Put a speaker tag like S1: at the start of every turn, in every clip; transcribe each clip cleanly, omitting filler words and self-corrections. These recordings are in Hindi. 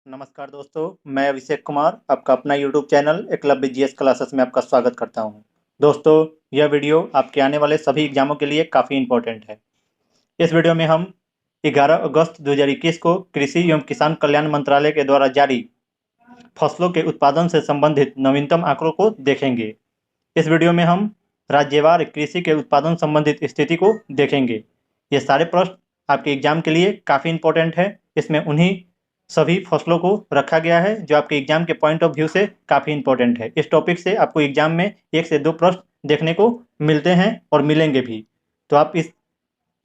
S1: नमस्कार दोस्तों, मैं अभिषेक कुमार आपका अपना YouTube channel Eklavya GS classes में आपका स्वागत करता हूं। दोस्तों, यह वीडियो आपके आने वाले सभी एग्जामों के लिए काफ़ी इम्पोर्टेंट है। इस वीडियो में हम 11 अगस्त 2021 को कृषि एवं किसान कल्याण मंत्रालय के द्वारा जारी फसलों के उत्पादन से संबंधित नवीनतम आंकड़ों को देखेंगे। इस वीडियो में हम राज्यवार कृषि के उत्पादन संबंधित स्थिति को देखेंगे। ये सारे प्रश्न आपके एग्जाम के लिए काफ़ी इम्पोर्टेंट है। इसमें उन्हीं सभी फसलों को रखा गया है जो आपके एग्जाम के पॉइंट ऑफ व्यू से काफ़ी इम्पोर्टेंट है। इस टॉपिक से आपको एग्जाम में 1 से 2 प्रश्न देखने को मिलते हैं और मिलेंगे भी। तो आप इस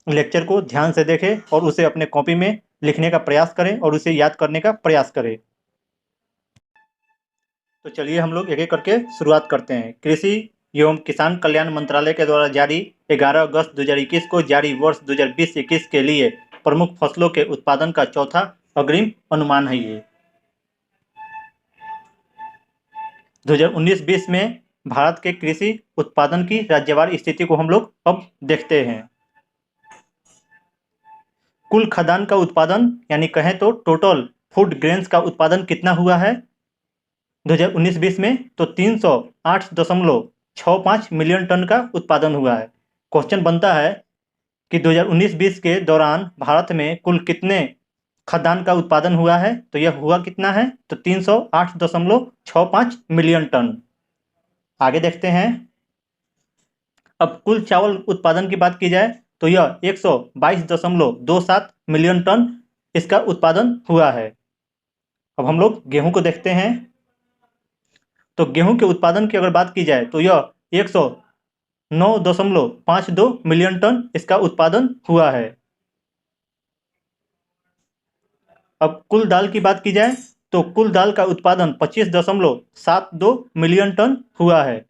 S1: लेक्चर को ध्यान से देखें और उसे अपने कॉपी में लिखने का प्रयास करें और उसे याद करने का प्रयास करें। तो चलिए हम लोग एक एक करके शुरुआत करते हैं। कृषि एवं किसान कल्याण मंत्रालय के द्वारा जारी 11 अगस्त 2021 को जारी वर्ष 2020-21 के लिए प्रमुख फसलों के उत्पादन का चौथा अग्रिम अनुमान है। ये 2019-20 में भारत के कृषि उत्पादन की राज्यवार स्थिति को हम लोग अब देखते हैं। कुल खाद्यान्न का उत्पादन यानी कहें तो टोटल फूड ग्रेन्स का उत्पादन कितना हुआ है 2019-20 में, तो 308.65 मिलियन टन का उत्पादन हुआ है। क्वेश्चन बनता है कि 2019-20 के दौरान भारत में कुल कितने खाद्यान्न का उत्पादन हुआ है, तो यह हुआ कितना है, तो 308.65 मिलियन टन। आगे देखते हैं। अब कुल चावल उत्पादन की बात की जाए तो यह 122.27 मिलियन टन इसका उत्पादन हुआ है। अब हम लोग गेहूं को देखते हैं। तो गेहूं के उत्पादन की अगर बात की जाए तो यह 109.52 मिलियन टन इसका उत्पादन हुआ है। अब कुल दाल की बात की जाए तो कुल दाल का उत्पादन 25.72 मिलियन टन हुआ है।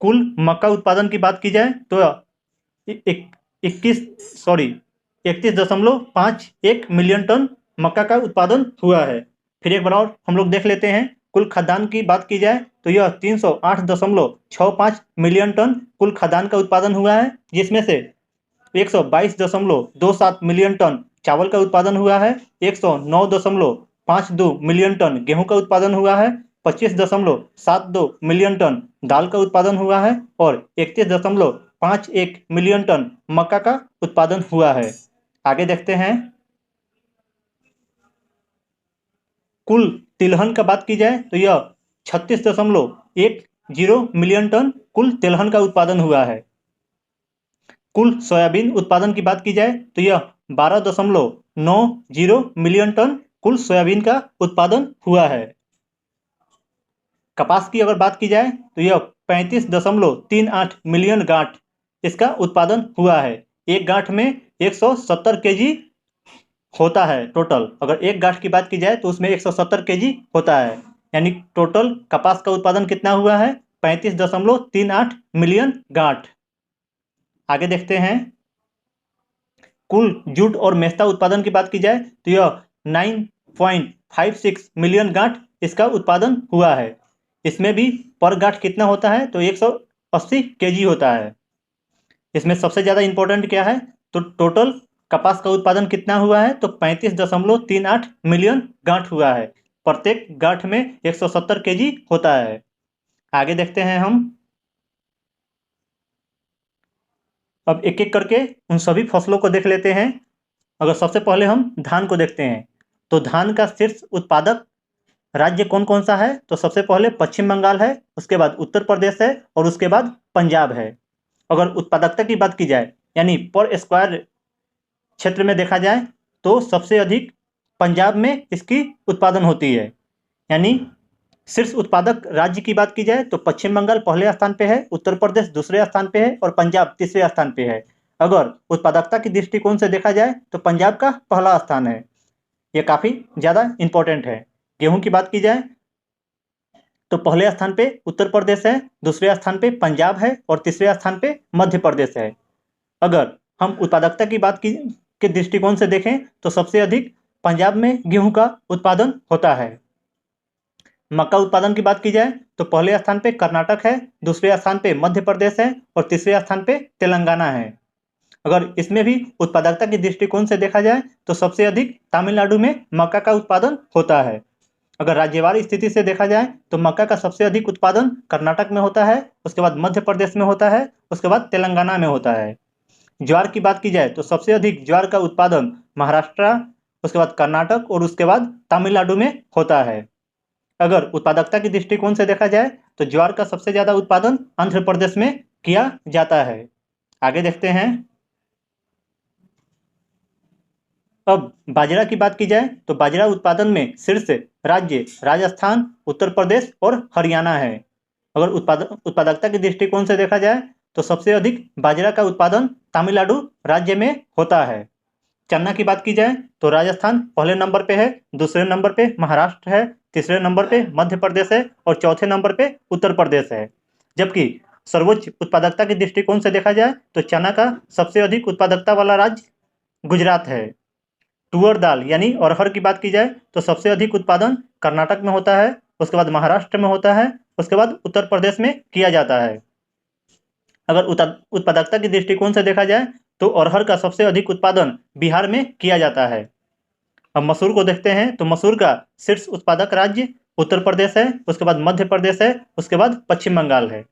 S1: कुल मक्का उत्पादन की बात की जाए तो 31.51 मिलियन टन मक्का का उत्पादन हुआ है। फिर एक बार और हम लोग देख लेते हैं। कुल खाद्यान्न की बात की जाए तो यह 308.65 मिलियन टन कुल खाद्यान्न का उत्पादन हुआ है, जिसमें से 122.27 मिलियन टन चावल का उत्पादन हुआ है, 109.52 मिलियन टन गेहूं का उत्पादन हुआ है, 25.72 मिलियन टन दाल का उत्पादन हुआ है और 31.51 मिलियन टन मक्का का उत्पादन हुआ है। आगे देखते हैं। कुल तिलहन का बात की जाए तो यह 36.10 मिलियन टन कुल तिलहन का उत्पादन हुआ है। कुल सोयाबीन उत्पादन की बात की जाए तो यह 12.90 मिलियन टन कुल सोयाबीन का उत्पादन हुआ है। कपास की अगर बात की जाए तो यह 35.38 मिलियन गांठ इसका उत्पादन हुआ है। एक गांठ में 170 केजी होता है टोटल। अगर एक गांठ की बात की जाए तो उसमें 170 केजी होता है, यानी टोटल कपास का उत्पादन कितना हुआ है, 35.38 मिलियन गांठ। आगे देखते हैं। कुल जूट और मेस्ता उत्पादन की बात की जाए तो यह 9.56 मिलियन गांठ इसका उत्पादन हुआ है। इसमें भी पर गांठ कितना होता है, तो 180 केजी होता है। इसमें सबसे ज़्यादा इंपॉर्टेंट क्या है, तो टोटल कपास का उत्पादन कितना हुआ है, तो 35.38 मिलियन गांठ हुआ है। प्रत्येक गांठ में 170 केजी होता है। आगे देखते हैं हम। अब एक एक करके उन सभी फसलों को देख लेते हैं। अगर सबसे पहले हम धान को देखते हैं तो धान का शीर्ष उत्पादक राज्य कौन कौन सा है, तो सबसे पहले पश्चिम बंगाल है, उसके बाद उत्तर प्रदेश है और उसके बाद पंजाब है। अगर उत्पादकता की बात की जाए यानी पर स्क्वायर क्षेत्र में देखा जाए तो सबसे अधिक पंजाब में इसकी उत्पादन होती है। यानी शीर्ष उत्पादक राज्य की बात की जाए तो पश्चिम बंगाल पहले स्थान पे है, उत्तर प्रदेश दूसरे स्थान पे है और पंजाब तीसरे स्थान पे है। अगर उत्पादकता की दृष्टिकोण से देखा जाए तो पंजाब का पहला स्थान है। यह काफ़ी ज़्यादा इंपॉर्टेंट है। गेहूं की बात की जाए तो पहले स्थान पे उत्तर प्रदेश है, दूसरे स्थान पे पंजाब है और तीसरे स्थान पे मध्य प्रदेश है। अगर हम उत्पादकता की बात की के दृष्टिकोण से देखें तो सबसे अधिक पंजाब में गेहूं का उत्पादन होता है। मक्का उत्पादन की बात की जाए तो पहले स्थान पे कर्नाटक है, दूसरे स्थान पे मध्य प्रदेश है और तीसरे स्थान पे तेलंगाना है। अगर इसमें भी उत्पादकता के दृष्टिकोण से देखा जाए तो सबसे अधिक तमिलनाडु में मक्का का उत्पादन होता है। अगर राज्यवार स्थिति से देखा जाए तो मक्का का सबसे अधिक उत्पादन कर्नाटक में होता है, उसके बाद मध्य प्रदेश में होता है, उसके बाद तेलंगाना में होता है। ज्वार की बात की जाए तो सबसे अधिक ज्वार का उत्पादन महाराष्ट्र, उसके बाद कर्नाटक और उसके बाद तमिलनाडु में होता है। अगर उत्पादकता के दृष्टिकोण से देखा जाए तो ज्वार का सबसे ज्यादा उत्पादन आंध्र प्रदेश में किया जाता है। आगे देखते हैं। अब बाजरा की बात की जाए तो बाजरा उत्पादन में शीर्ष राज्य राजस्थान, उत्तर प्रदेश और हरियाणा है। अगर उत्पादकता के दृष्टिकोण से देखा जाए तो सबसे अधिक बाजरा का उत्पादन तमिलनाडु राज्य में होता है। चना की बात की जाए तो राजस्थान पहले नंबर पे है, दूसरे नंबर पे महाराष्ट्र है, तीसरे नंबर पे मध्य प्रदेश है और चौथे नंबर पे उत्तर प्रदेश है। जबकि सर्वोच्च उत्पादकता के दृष्टिकोण से देखा जाए तो चना का सबसे अधिक उत्पादकता वाला राज्य गुजरात है। तुअर दाल यानी अरहर की बात की जाए तो सबसे अधिक उत्पादन कर्नाटक में होता है, उसके बाद महाराष्ट्र में होता है, उसके बाद उत्तर प्रदेश में किया जाता है। अगर उत्पादकता के दृष्टिकोण से देखा जाए तो अरहर का सबसे अधिक उत्पादन बिहार में किया जाता है। अब मसूर को देखते हैं तो मसूर का शीर्ष उत्पादक राज्य उत्तर प्रदेश है, उसके बाद मध्य प्रदेश है, उसके बाद पश्चिम बंगाल है।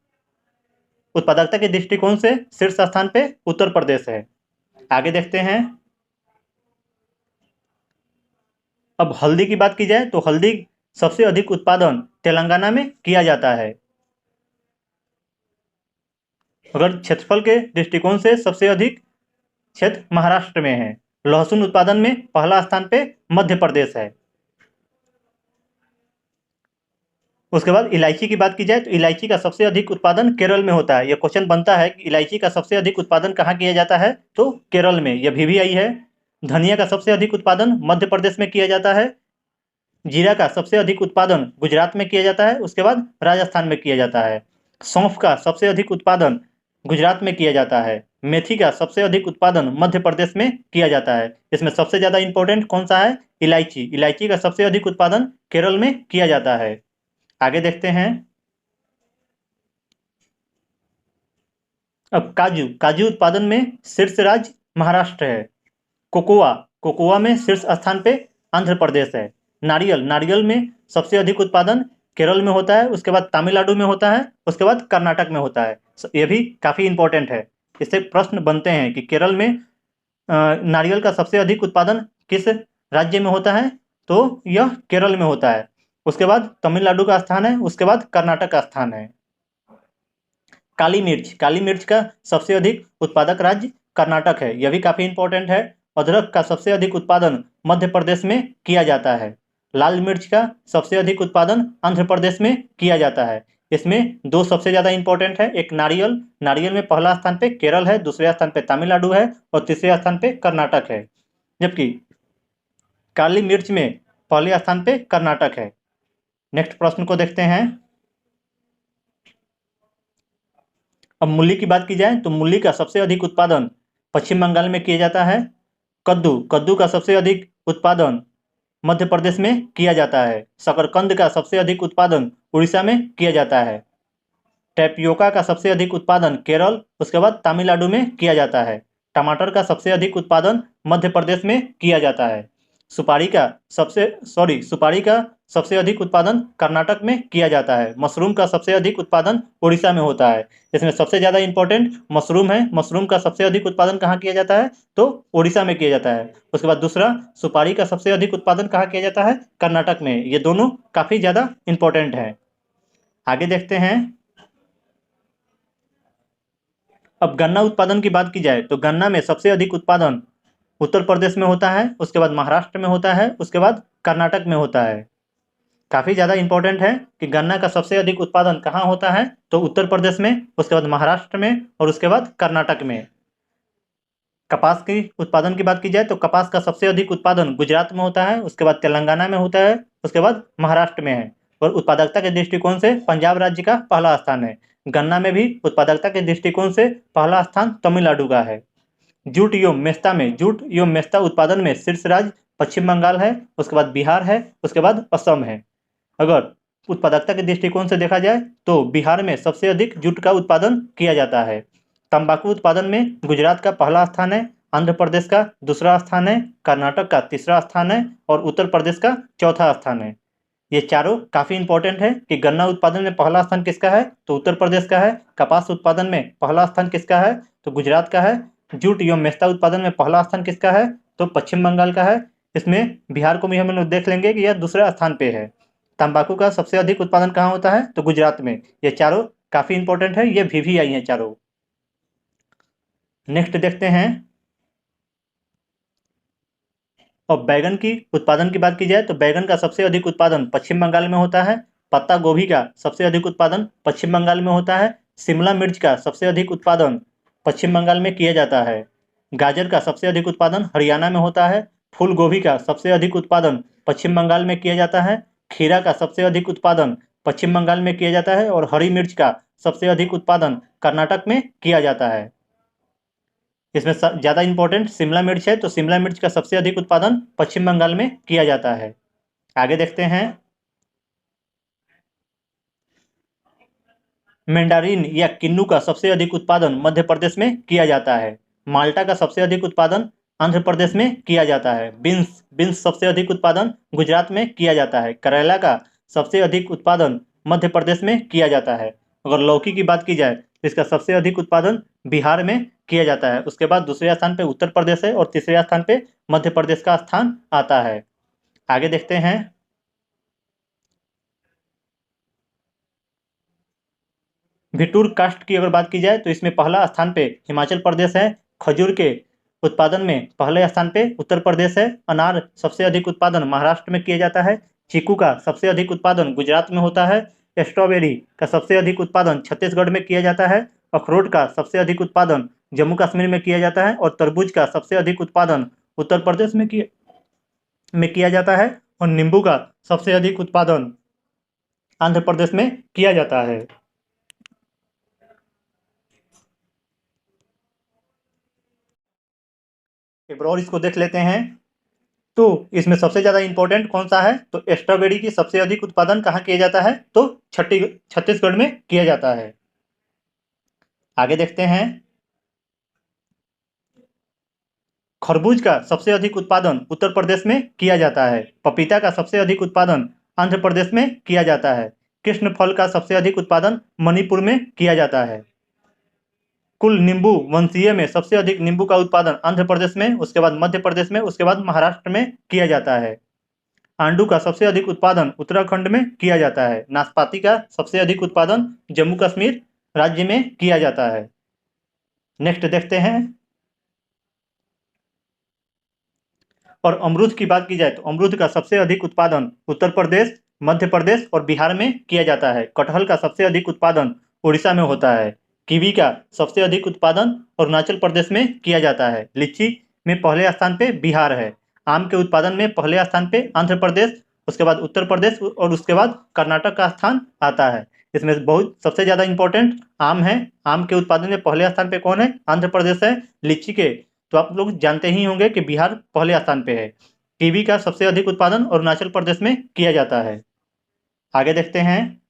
S1: उत्पादकता के दृष्टिकोण से शीर्ष स्थान पे उत्तर प्रदेश है। आगे देखते हैं। अब हल्दी की बात की जाए तो हल्दी सबसे अधिक उत्पादन तेलंगाना में किया जाता है। अगर क्षेत्रफल के दृष्टिकोण से सबसे अधिक क्षेत्र महाराष्ट्र में है। लहसुन उत्पादन में पहला स्थान पे मध्य प्रदेश है। उसके बाद इलायची की बात की जाए तो इलायची का सबसे अधिक उत्पादन केरल में होता है। यह क्वेश्चन बनता है कि इलायची का सबसे अधिक उत्पादन कहाँ किया जाता है, तो केरल में, यह भी आई है। धनिया का सबसे अधिक उत्पादन मध्य प्रदेश में किया जाता है। जीरा का सबसे अधिक उत्पादन गुजरात में किया जाता है, उसके बाद राजस्थान में किया जाता है। सौंफ का सबसे अधिक उत्पादन गुजरात में किया जाता है। मेथी का सबसे अधिक उत्पादन मध्य प्रदेश में किया जाता है। इसमें सबसे ज्यादा इंपॉर्टेंट कौन सा है, इलायची। इलायची का सबसे अधिक उत्पादन केरल में किया जाता है। आगे देखते हैं। अब काजू, काजू उत्पादन में शीर्ष राज्य महाराष्ट्र है। कोकोआ, कोकोआ में शीर्ष स्थान पे आंध्र प्रदेश है। नारियल, नारियल में सबसे अधिक उत्पादन केरल में होता है, उसके बाद तमिलनाडु में होता है, उसके बाद कर्नाटक में होता है। यह भी काफी इंपॉर्टेंट है। इससे प्रश्न बनते हैं कि केरल में नारियल का सबसे अधिक उत्पादन किस राज्य में होता है, तो यह केरल में होता है। उसके बाद तमिलनाडु का स्थान है, उसके बाद कर्नाटक का स्थान है। काली मिर्च, काली मिर्च का सबसे अधिक उत्पादक राज्य कर्नाटक है। यह भी काफी इंपॉर्टेंट है। अदरक का सबसे अधिक उत्पादन मध्य प्रदेश में किया जाता है। लाल मिर्च का सबसे अधिक उत्पादन आंध्र प्रदेश में किया जाता है। इसमें दो सबसे ज्यादा इंपॉर्टेंट है, एक नारियल, नारियल में पहला स्थान पे केरल है, दूसरे स्थान पे तमिलनाडु है और तीसरे स्थान पे कर्नाटक है। जबकि काली मिर्च में पहले स्थान पे कर्नाटक है। नेक्स्ट प्रश्न को देखते हैं। अब मूली की बात की जाए तो मूली का सबसे अधिक उत्पादन पश्चिम बंगाल में किया जाता है। कद्दू, कद्दू का सबसे अधिक उत्पादन मध्य प्रदेश में किया जाता है। शकरकंद का सबसे अधिक उत्पादन उड़ीसा में किया जाता है। टैपियोका का सबसे अधिक उत्पादन केरल, उसके बाद तमिलनाडु में किया जाता है। टमाटर का सबसे अधिक उत्पादन मध्य प्रदेश में किया जाता है। सुपारी का सबसे अधिक उत्पादन कर्नाटक में किया जाता है। मशरूम का सबसे अधिक उत्पादन उड़ीसा में होता है। इसमें सबसे ज्यादा इंपॉर्टेंट मशरूम है। मशरूम का सबसे अधिक उत्पादन कहाँ किया जाता है, तो उड़ीसा में किया जाता है। उसके बाद दूसरा, सुपारी का सबसे अधिक उत्पादन कहाँ किया जाता है, कर्नाटक में। ये दोनों काफी ज्यादा इंपॉर्टेंट है। आगे देखते हैं। अब गन्ना उत्पादन की बात की जाए तो गन्ना में सबसे अधिक उत्पादन उत्तर प्रदेश में होता है, उसके बाद महाराष्ट्र में होता है, उसके बाद कर्नाटक में होता है। काफी ज्यादा इंपॉर्टेंट है कि गन्ना का सबसे अधिक उत्पादन कहाँ होता है, तो उत्तर प्रदेश में, उसके बाद महाराष्ट्र में और उसके बाद कर्नाटक में। कपास की उत्पादन की बात की जाए तो कपास का सबसे अधिक उत्पादन गुजरात में होता है, उसके बाद तेलंगाना में होता है, उसके बाद महाराष्ट्र में है। और उत्पादकता के दृष्टिकोण से पंजाब राज्य का पहला स्थान है। गन्ना में भी उत्पादकता के दृष्टिकोण से पहला स्थान तमिलनाडु का है। जूट एवं मेस्ता उत्पादन में शीर्ष राज्य पश्चिम बंगाल है, उसके बाद बिहार है, उसके बाद असम है। अगर उत्पादकता के दृष्टिकोण से देखा जाए तो बिहार में सबसे अधिक जूट का उत्पादन किया जाता है। तंबाकू उत्पादन में गुजरात का पहला स्थान है, आंध्र प्रदेश का दूसरा स्थान है, कर्नाटक का तीसरा स्थान है और उत्तर प्रदेश का चौथा स्थान है। ये चारों काफी इंपॉर्टेंट है कि गन्ना उत्पादन में पहला स्थान किसका है, तो उत्तर प्रदेश का है। कपास उत्पादन में पहला स्थान किसका है, तो गुजरात का है। जूट एवं मेस्ता उत्पादन में पहला स्थान किसका है, तो पश्चिम बंगाल का है। इसमें बिहार को भी हम लोग देख लेंगे कि यह दूसरे स्थान पे है। तंबाकू का सबसे अधिक उत्पादन कहाँ होता है, तो गुजरात में। ये चारों काफी इंपॉर्टेंट है, ये VVI है चारों। नेक्स्ट देखते हैं। और बैगन की उत्पादन की बात की जाए तो बैगन का सबसे अधिक उत्पादन पश्चिम बंगाल में होता है। पत्ता गोभी का सबसे अधिक उत्पादन पश्चिम बंगाल में होता है। शिमला मिर्च का सबसे अधिक उत्पादन पश्चिम बंगाल में किया जाता है। गाजर का सबसे अधिक उत्पादन हरियाणा में होता है। फूल गोभी का सबसे अधिक उत्पादन पश्चिम बंगाल में किया जाता है। खीरा का सबसे अधिक उत्पादन पश्चिम बंगाल में किया जाता है और हरी मिर्च का सबसे अधिक उत्पादन कर्नाटक में किया जाता है। इसमें ज़्यादा इंपॉर्टेंट शिमला मिर्च है, तो शिमला मिर्च का सबसे अधिक उत्पादन पश्चिम बंगाल में किया जाता है। आगे देखते हैं। मैंडारिन या किन्नू का सबसे अधिक उत्पादन मध्य प्रदेश में किया जाता है। माल्टा का सबसे अधिक उत्पादन आंध्र प्रदेश में किया जाता है। बीन्स बीन्स सबसे अधिक उत्पादन गुजरात में किया जाता है। करेला का सबसे अधिक उत्पादन मध्य प्रदेश में किया जाता है। अगर लौकी की बात की जाए तो इसका सबसे अधिक उत्पादन बिहार में किया जाता है। उसके बाद दूसरे स्थान पे उत्तर प्रदेश है और तीसरे स्थान पे मध्य प्रदेश का स्थान आता है। आगे देखते हैं। भिटूर कास्ट की अगर बात की जाए तो इसमें पहला स्थान पे हिमाचल प्रदेश है। खजूर के उत्पादन में पहले स्थान पे उत्तर प्रदेश है। अनार सबसे अधिक उत्पादन महाराष्ट्र में किया जाता है। चीकू का सबसे अधिक उत्पादन गुजरात में होता है। स्ट्रॉबेरी का सबसे अधिक उत्पादन छत्तीसगढ़ में किया जाता है। अखरोट का सबसे अधिक उत्पादन जम्मू कश्मीर में किया जाता है और तरबूज का सबसे अधिक उत्पादन उत्तर प्रदेश में किया जाता है और नींबू का सबसे अधिक उत्पादन आंध्र प्रदेश में किया जाता है। एक बार और इसको देख लेते हैं। तो इसमें सबसे ज्यादा इंपॉर्टेंट कौन सा है, तो स्ट्रॉबेरी की सबसे अधिक उत्पादन कहाँ किया जाता है, तो छत्तीसगढ़ में किया जाता है। आगे देखते हैं। खरबूज का सबसे अधिक उत्पादन उत्तर प्रदेश में किया जाता है। पपीता का सबसे अधिक उत्पादन आंध्र प्रदेश में किया जाता है। कृष्ण फल का सबसे अधिक उत्पादन मणिपुर में किया जाता है। कुल नींबू वंशीय में सबसे अधिक नींबू का उत्पादन आंध्र प्रदेश में, उसके बाद मध्य प्रदेश में, उसके बाद महाराष्ट्र में किया जाता है। आंडू का सबसे अधिक उत्पादन उत्तराखंड में किया जाता है। नाशपाती का सबसे अधिक उत्पादन जम्मू कश्मीर राज्य में किया जाता है। नेक्स्ट देखते हैं। और अमरूद की बात की जाए तो अमरूद का सबसे अधिक उत्पादन उत्तर प्रदेश, मध्य प्रदेश और बिहार में किया जाता है। कटहल का सबसे अधिक उत्पादन उड़ीसा में होता है। कीवी का सबसे अधिक उत्पादन अरुणाचल प्रदेश में किया जाता है। लीची में पहले स्थान पे बिहार है। आम के उत्पादन में पहले स्थान पे आंध्र प्रदेश, उसके बाद उत्तर प्रदेश और उसके बाद कर्नाटक का स्थान आता है। इसमें बहुत सबसे ज़्यादा इंपॉर्टेंट आम है। आम के उत्पादन में पहले स्थान पे कौन है, आंध्र प्रदेश है। लीची के तो आप लोग जानते ही होंगे कि बिहार पहले स्थान पे है। कीवी का सबसे अधिक उत्पादन अरुणाचल प्रदेश में किया जाता है। आगे देखते हैं।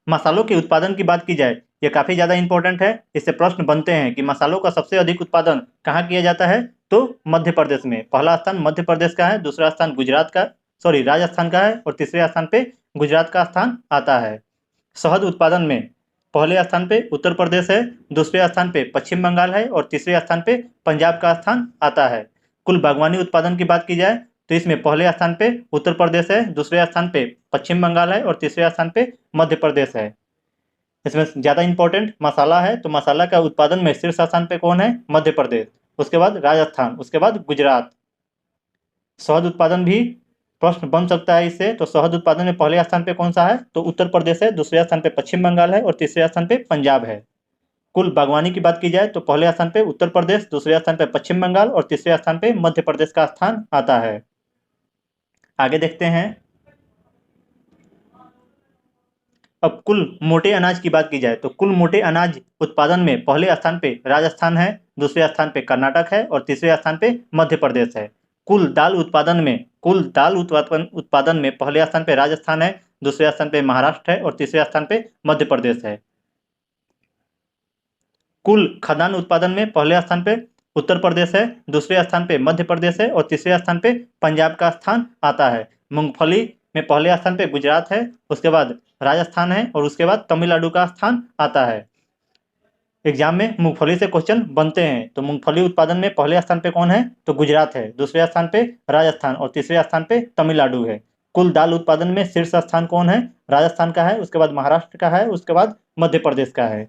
S1: मसालों के उत्पादन की बात की जाए, ये काफी ज्यादा इंपॉर्टेंट है। इससे प्रश्न बनते हैं कि मसालों का सबसे अधिक उत्पादन कहाँ किया जाता है, तो मध्य प्रदेश में। पहला स्थान मध्य प्रदेश का है, दूसरा स्थान गुजरात का सॉरी राजस्थान का है और तीसरे स्थान पे गुजरात का स्थान आता है। शहद उत्पादन में पहले स्थान पे उत्तर प्रदेश है, दूसरे स्थान पे पश्चिम बंगाल है और तीसरे स्थान पे पंजाब का स्थान आता है। कुल बागवानी उत्पादन की बात की जाए तो इसमें पहले स्थान पे उत्तर प्रदेश है, दूसरे स्थान पे पश्चिम बंगाल है और तीसरे स्थान पे मध्य प्रदेश है। इसमें ज़्यादा इंपॉर्टेंट मसाला है, तो मसाला का उत्पादन में शीर्ष स्थान पे कौन है, मध्य प्रदेश, उसके बाद राजस्थान, उसके बाद गुजरात। शहद उत्पादन भी प्रश्न बन सकता है इससे, तो शहद उत्पादन में पहले स्थान पे कौन सा है, तो उत्तर प्रदेश है, दूसरे स्थान पे पश्चिम बंगाल है और तीसरे स्थान पे पंजाब है। कुल बागवानी की बात की जाए तो पहले स्थान पे उत्तर प्रदेश, दूसरे स्थान पे पश्चिम बंगाल और तीसरे स्थान पे मध्य प्रदेश का स्थान आता है। आगे देखते हैं। अब कुल मोटे अनाज की बात की जाए तो कुल मोटे अनाज उत्पादन में पहले स्थान पे राजस्थान है, दूसरे स्थान पे कर्नाटक है और तीसरे स्थान पे मध्य प्रदेश है। कुल दाल उत्पादन में पहले स्थान पे राजस्थान है, दूसरे स्थान पे महाराष्ट्र है और तीसरे स्थान पे मध्य प्रदेश है। कुल खाद्यान्न उत्पादन में पहले स्थान पे उत्तर प्रदेश है, दूसरे स्थान पे मध्य प्रदेश है और तीसरे स्थान पे पंजाब का स्थान आता है। मूंगफली में पहले स्थान पे गुजरात है, उसके बाद राजस्थान है और उसके बाद तमिलनाडु का स्थान आता है। एग्जाम में मूंगफली से क्वेश्चन बनते हैं, तो मूंगफली उत्पादन में पहले स्थान पे कौन है? तो गुजरात है, दूसरे स्थान पे राजस्थान और तीसरे स्थान पे तमिलनाडु है। कुल दाल उत्पादन में शीर्ष स्थान कौन है? राजस्थान का है, उसके बाद महाराष्ट्र का है, उसके बाद मध्य प्रदेश का है।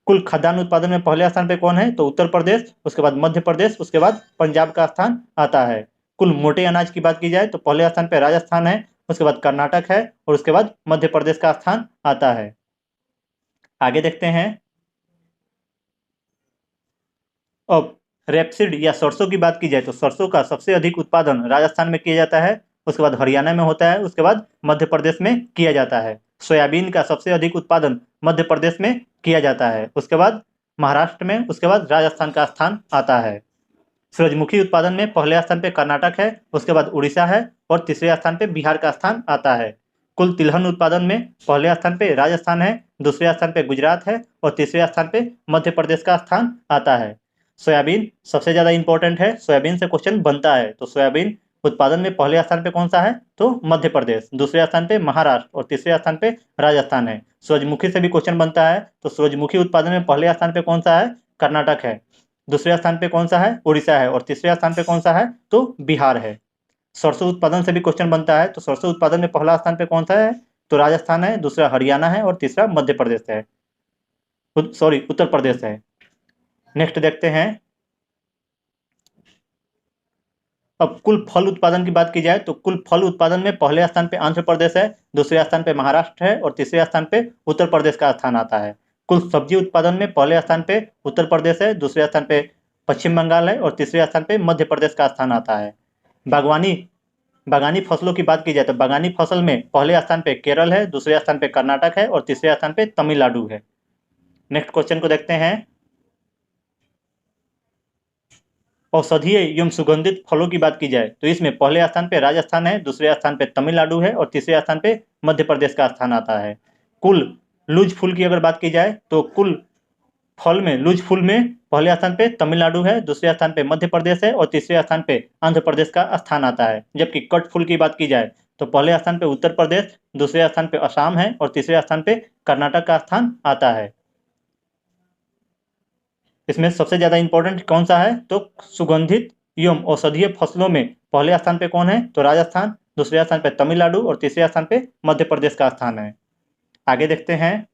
S1: कुल खाद्यान्न उत्पादन में पहले स्थान पे कौन है? तो उत्तर प्रदेश, उसके बाद मध्य प्रदेश, उसके बाद पंजाब का स्थान आता है। कुल मोटे अनाज की बात की जाए तो पहले स्थान पे राजस्थान है, उसके बाद कर्नाटक है और उसके बाद मध्य प्रदेश का स्थान आता है। आगे देखते हैं। अब रेपसीड या सरसों की बात की जाए तो सरसों का सबसे अधिक उत्पादन राजस्थान में किया जाता है, उसके बाद हरियाणा में होता है, उसके बाद मध्य प्रदेश में किया जाता है। सोयाबीन का सबसे अधिक उत्पादन मध्य प्रदेश में किया जाता है, उसके बाद महाराष्ट्र में, उसके बाद राजस्थान का स्थान आता है। सूरजमुखी उत्पादन में पहले स्थान पे कर्नाटक है, उसके बाद उड़ीसा है और तीसरे स्थान पे बिहार का स्थान आता है। कुल तिलहन उत्पादन में पहले स्थान पे राजस्थान है, दूसरे स्थान पे गुजरात है और तीसरे स्थान पे मध्य प्रदेश का स्थान आता है। सोयाबीन सबसे ज्यादा इंपॉर्टेंट है, सोयाबीन से क्वेश्चन बनता है। तो सोयाबीन उत्पादन में पहले स्थान पे कौन सा है? तो मध्य प्रदेश, दूसरे स्थान पे महाराष्ट्र और तीसरे स्थान पे राजस्थान है। सूरजमुखी से भी क्वेश्चन बनता है, तो सूरजमुखी उत्पादन में पहले स्थान पे कौन सा है? कर्नाटक है, दूसरे स्थान पे कौन सा है? उड़ीसा है और तीसरे स्थान पे कौन सा है? तो बिहार है। सरसों उत्पादन से भी क्वेश्चन बनता है, तो सरसों उत्पादन में पहला स्थान पे कौन सा है? तो राजस्थान है, दूसरा हरियाणा है और तीसरा मध्य प्रदेश है, सॉरी उत्तर प्रदेश है। नेक्स्ट देखते हैं। अब कुल फल उत्पादन की बात की जाए तो कुल फल उत्पादन में पहले स्थान पे आंध्र प्रदेश है, दूसरे स्थान पे महाराष्ट्र है और तीसरे स्थान पे उत्तर प्रदेश का स्थान आता है। कुल सब्जी उत्पादन में पहले स्थान पे उत्तर प्रदेश है, दूसरे स्थान पे पश्चिम बंगाल है और तीसरे स्थान पे मध्य प्रदेश का स्थान आता है। बागवानी बागानी फसलों की बात की जाए तो बागानी फसल में पहले स्थान पे केरल है, दूसरे स्थान पे कर्नाटक है और तीसरे स्थान पे तमिलनाडु है। नेक्स्ट क्वेश्चन को देखते हैं। औषधीय एवं सुगंधित फलों की बात की जाए तो इसमें पहले स्थान पे राजस्थान है, दूसरे स्थान पे तमिलनाडु है और तीसरे स्थान पे मध्य प्रदेश का स्थान आता है। कुल लूज फूल की अगर बात की जाए तो कुल फल में लूज फूल में पहले स्थान पे तमिलनाडु है, दूसरे स्थान पे मध्य प्रदेश है और तीसरे स्थान पे आंध्र प्रदेश का स्थान आता है। जबकि कट फूल की बात की जाए तो पहले स्थान पे उत्तर प्रदेश, दूसरे स्थान पे असम है और तीसरे स्थान पे कर्नाटक का स्थान आता है। इसमें सबसे ज्यादा इंपॉर्टेंट कौन सा है? तो सुगंधित एवं औषधीय फसलों में पहले स्थान पे कौन है? तो राजस्थान, दूसरे स्थान पे तमिलनाडु और तीसरे स्थान पे मध्य प्रदेश का स्थान है। आगे देखते हैं।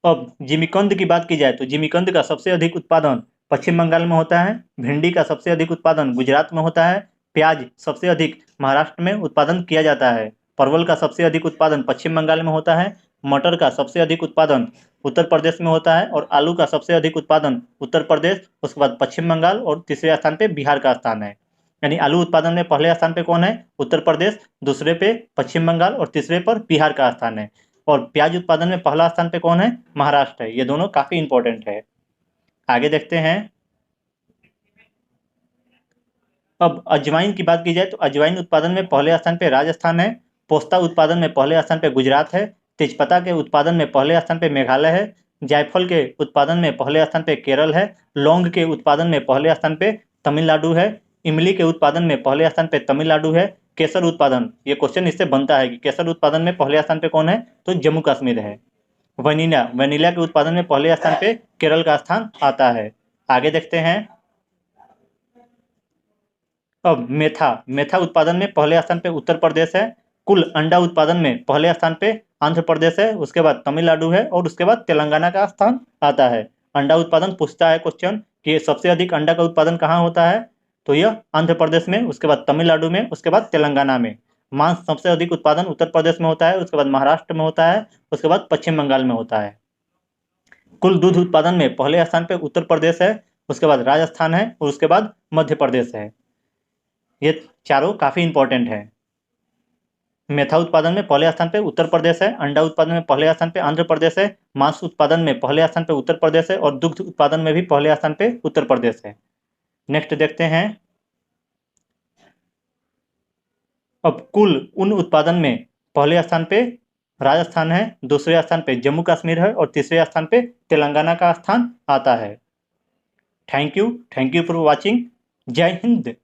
S1: अब जिमीकंद की बात की जाए तो जिमीकंद का सबसे अधिक उत्पादन पश्चिम बंगाल में होता है, भिंडी का सबसे अधिक उत्पादन गुजरात में होता है, प्याज सबसे अधिक महाराष्ट्र में उत्पादन किया जाता है, परवल का सबसे अधिक उत्पादन पश्चिम बंगाल में होता है, मटर का सबसे अधिक उत्पादन उत्तर प्रदेश में होता है और आलू का सबसे अधिक उत्पादन उत्तर प्रदेश, उसके बाद पश्चिम बंगाल और तीसरे स्थान पे बिहार का स्थान है। यानी आलू उत्पादन में पहले स्थान पे कौन है? उत्तर प्रदेश, दूसरे पे पश्चिम बंगाल और तीसरे पर बिहार का स्थान है। और प्याज उत्पादन में पहला स्थान पे कौन है? महाराष्ट्र है। ये दोनों काफी इंपॉर्टेंट है। आगे देखते हैं। अब अजवाइन की बात की जाए तो अजवाइन उत्पादन में पहले स्थान पे राजस्थान है, पोस्ता उत्पादन में पहले स्थान पे गुजरात है, तेजपत्ता के उत्पादन में पहले स्थान पे मेघालय है, जायफल के उत्पादन में पहले स्थान पे केरल है, लौंग के उत्पादन में पहले स्थान पे तमिलनाडु है, इमली के उत्पादन में पहले स्थान पे तमिलनाडु है, केसर उत्पादन, ये क्वेश्चन इससे बनता है कि केसर उत्पादन में पहले स्थान पे कौन है? तो जम्मू कश्मीर है। वनीला वनीला के उत्पादन में पहले स्थान पे केरल का स्थान आता है। आगे देखते हैं। अब मेथा मेथा उत्पादन में पहले स्थान पे उत्तर प्रदेश है, कुल अंडा उत्पादन में पहले स्थान पे आंध्र प्रदेश है, उसके बाद तमिलनाडु है और उसके बाद तेलंगाना का स्थान आता है। अंडा उत्पादन पूछता है क्वेश्चन कि सबसे अधिक अंडा का उत्पादन कहाँ होता है? तो यह आंध्र प्रदेश में, उसके बाद तमिलनाडु में, उसके बाद तेलंगाना में। मांस सबसे अधिक उत्पादन उत्तर प्रदेश में होता है, उसके बाद महाराष्ट्र में होता है, उसके बाद पश्चिम बंगाल में होता है। कुल दूध उत्पादन में पहले स्थान पे उत्तर प्रदेश है, उसके बाद राजस्थान है और उसके बाद मध्य प्रदेश है। ये चारों काफी इंपॉर्टेंट है। मेथा उत्पादन में पहले स्थान पे उत्तर प्रदेश है, अंडा उत्पादन में पहले स्थान पे आंध्र प्रदेश है, मांस उत्पादन में पहले स्थान पे उत्तर प्रदेश है और दुग्ध उत्पादन में भी पहले स्थान पे उत्तर प्रदेश है। नेक्स्ट देखते हैं। अब कुल ऊन उत्पादन में पहले स्थान पे राजस्थान है, दूसरे स्थान पे जम्मू कश्मीर है और तीसरे स्थान पे तेलंगाना का स्थान आता है। Thank you for watching. जय हिंद।